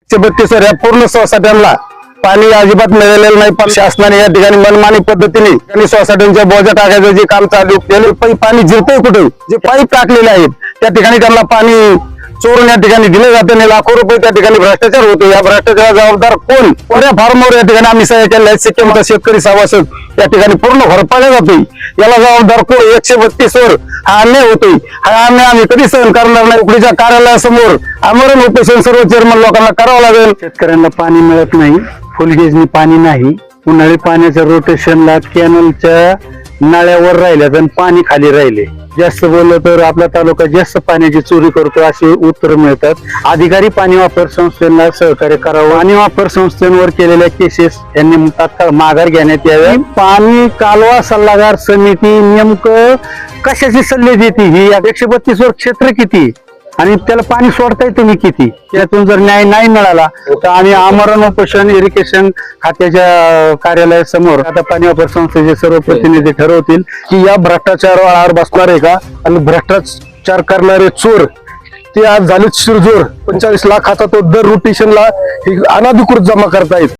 132 या पूर्ण सोसायट्यांना पाणी अजिबात मिळालेलं नाही। पण शासनाने या ठिकाणी मनमानी पद्धतीने आणि सोसायट्यांच्या बोजा टाकायचं जे काम चालू केले, पाणी जिरतंय कुठे, जे पाईप टाकलेले आहेत त्या ठिकाणी त्यांना पाणी चोरून या ठिकाणी दिले जाते आणि लाखो रुपये त्या ठिकाणी भ्रष्टाचार होतो। या भ्रष्टाचाराला जबाबदार कोण? कोण्या फार्मवर या ठिकाणी आम्ही सह्या केल्या आहेत, सिक्कीमचा शेतकरी सभासद या ठिकाणी पूर्ण भरपाया जातोय। याला जबाबदार कोण? 132 वर हा अन्याय होतोय। हा अन्याय आम्ही कधी सहन करणार नाही। उकडीच्या कार्यालयासमोर आमरण उपोषण सर्व चेअरमन लोकांना करावं लागेल। शेतकऱ्यांना पाणी मिळत नाही, फुलगेजनी पाणी नाही, उन्हाळी पाण्याच्या रोटेशनला कॅनलच्या नळ्यावर राहिल्यात आणि पाणी खाली राहिले। जास्त बोललं तर आपला तालुका जास्त पाण्याची चोरी करतो असे उत्तर मिळतात। अधिकारी पाणी वापर संस्थेला सहकार्य करावं। पाणी वापर संस्थेवर केलेल्या केसेस यांनी तात्काळ माघार घेण्यात यावे। पाणी कालवा सल्लागार समिती नेमकं कशाचे सल्ले देते? ही 132 वर क्षेत्र किती आणि त्याला पाणी सोडताय तुम्ही किती? त्यातून जर न्याय नाही मिळाला तर आम्ही आमरण उपोषण इरिगेशन खात्याच्या कार्यालयासमोर आता पाणी वापर संस्थेचे सर्व प्रतिनिधी ठरवतील की या भ्रष्टाचारावर आळा बसणार आहे का। आणि भ्रष्टाचार करणारे चोर ते आज झालेत शिरजोर। 45 लाखाचा तो दर रोटेशनला अनाधिकृत जमा करतायत।